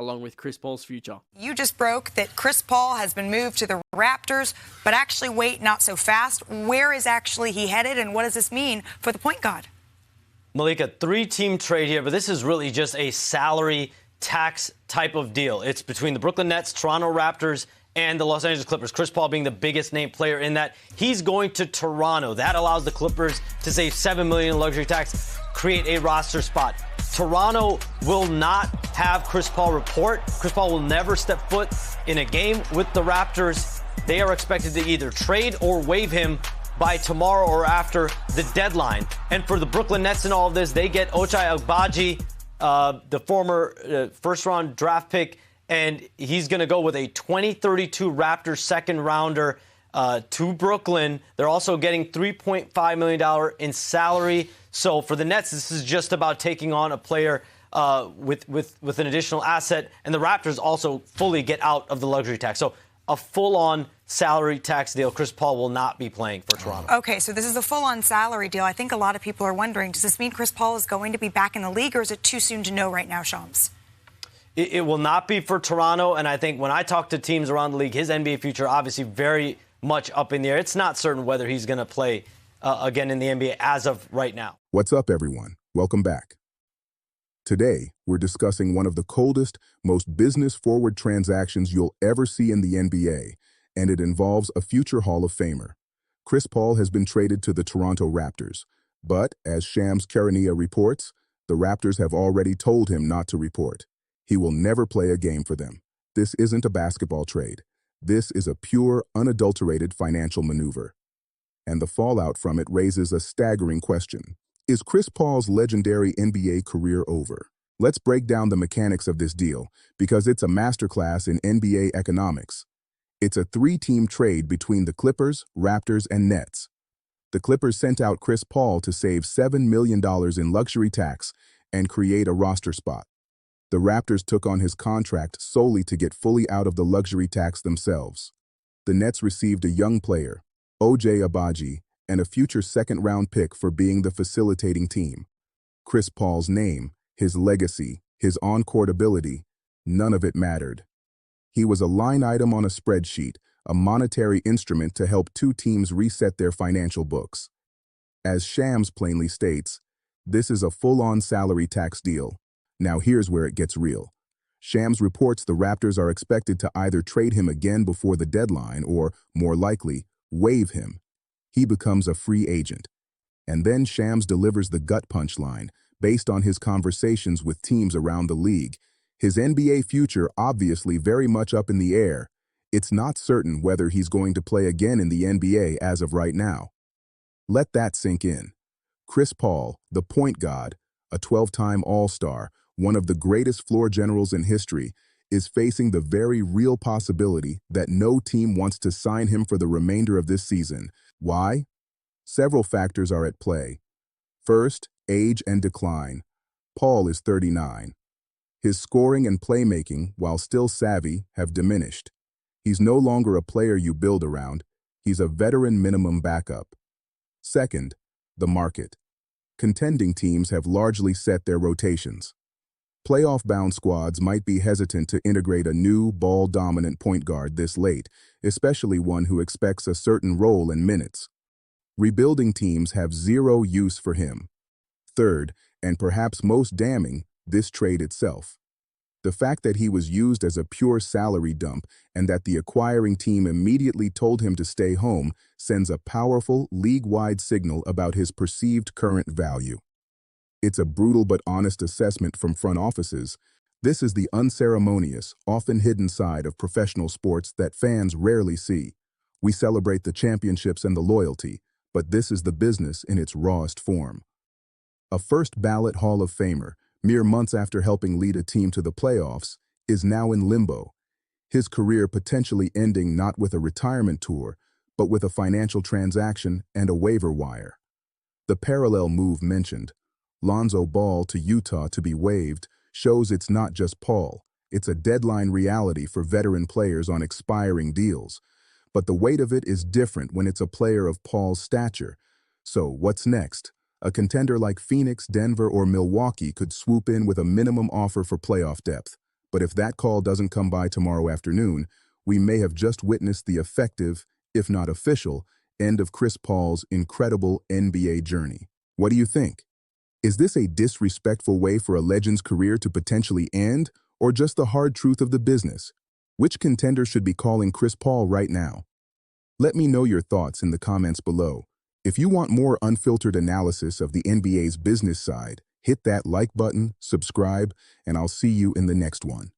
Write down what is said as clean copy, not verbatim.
along with Chris Paul's future. You just broke that Chris Paul has been moved to the Raptors, but actually, wait, not so fast. Where is actually he headed, and what does this mean for the point guard? Malika, 3-team trade here, but this is really just a salary tax type of deal. It's between the Brooklyn Nets, Toronto Raptors, and the Los Angeles Clippers. Chris Paul being the biggest name player in that. He's going to Toronto. That allows the Clippers to save $7 million in luxury tax, create a roster spot. Toronto will not have Chris Paul report. Chris Paul will never step foot in a game with the Raptors. They are expected to either trade or waive him by tomorrow or after the deadline. And for the Brooklyn Nets in all of this, they get Ochai Agbaji, the former first-round draft pick, and he's going to go with a 2032 Raptors second-rounder to Brooklyn. They're also getting $3.5 million in salary. So for the Nets, this is just about taking on a player with an additional asset. And the Raptors also fully get out of the luxury tax. So a full-on salary tax deal. Chris Paul will not be playing for Toronto. Okay, so this is a full-on salary deal. I think a lot of people are wondering, does this mean Chris Paul is going to be back in the league, or is it too soon to know right now, Shams? It will not be for Toronto, and I think when I talk to teams around the league, his NBA future obviously very much up in the air. It's not certain whether he's going to play again in the NBA as of right now. What's up, everyone? Welcome back. Today, we're discussing one of the coldest, most business-forward transactions you'll ever see in the NBA, and it involves a future Hall of Famer. Chris Paul has been traded to the Toronto Raptors, but as Shams reports, the Raptors have already told him not to report. He will never play a game for them. This isn't a basketball trade. This is a pure, unadulterated financial maneuver. And the fallout from it raises a staggering question. Is Chris Paul's legendary NBA career over? Let's break down the mechanics of this deal, because it's a masterclass in NBA economics. It's a 3-team trade between the Clippers, Raptors, and Nets. The Clippers sent out Chris Paul to save $7 million in luxury tax and create a roster spot. The Raptors took on his contract solely to get fully out of the luxury tax themselves. The Nets received a young player, Ochai Agbaji, and a future second-round pick for being the facilitating team. Chris Paul's name, his legacy, his on-court ability, none of it mattered. He was a line item on a spreadsheet, a monetary instrument to help 2 teams reset their financial books. As Shams plainly states, this is a full-on salary tax deal. Now here's where it gets real. Shams reports the Raptors are expected to either trade him again before the deadline or, more likely, waive him. He becomes a free agent. And then Shams delivers the gut punch line, based on his conversations with teams around the league. His NBA future obviously very much up in the air. It's not certain whether he's going to play again in the NBA as of right now. Let that sink in. Chris Paul, the point guard, a 12-time All-Star, one of the greatest floor generals in history, is facing the very real possibility that no team wants to sign him for the remainder of this season. Why? Several factors are at play. First, age and decline. Paul is 39. His scoring and playmaking, while still savvy, have diminished. He's no longer a player you build around. He's a veteran minimum backup. Second, the market. Contending teams have largely set their rotations. Playoff-bound squads might be hesitant to integrate a new, ball-dominant point guard this late, especially one who expects a certain role in minutes. Rebuilding teams have zero use for him. Third, and perhaps most damning, this trade itself. The fact that he was used as a pure salary dump and that the acquiring team immediately told him to stay home sends a powerful, league-wide signal about his perceived current value. It's a brutal but honest assessment from front offices. This is the unceremonious, often hidden side of professional sports that fans rarely see. We celebrate the championships and the loyalty, but this is the business in its rawest form. A first-ballot Hall of Famer, mere months after helping lead a team to the playoffs, is now in limbo, his career potentially ending not with a retirement tour, but with a financial transaction and a waiver wire. The parallel move mentioned, Lonzo Ball to Utah to be waived, shows it's not just Paul, it's a deadline reality for veteran players on expiring deals. But the weight of it is different when it's a player of Paul's stature. So what's next? A contender like Phoenix, Denver, or Milwaukee could swoop in with a minimum offer for playoff depth. But if that call doesn't come by tomorrow afternoon, we may have just witnessed the effective, if not official, end of Chris Paul's incredible NBA journey. What do you think? Is this a disrespectful way for a legend's career to potentially end, or just the hard truth of the business? Which contender should be calling Chris Paul right now? Let me know your thoughts in the comments below. If you want more unfiltered analysis of the NBA's business side, hit that like button, subscribe, and I'll see you in the next one.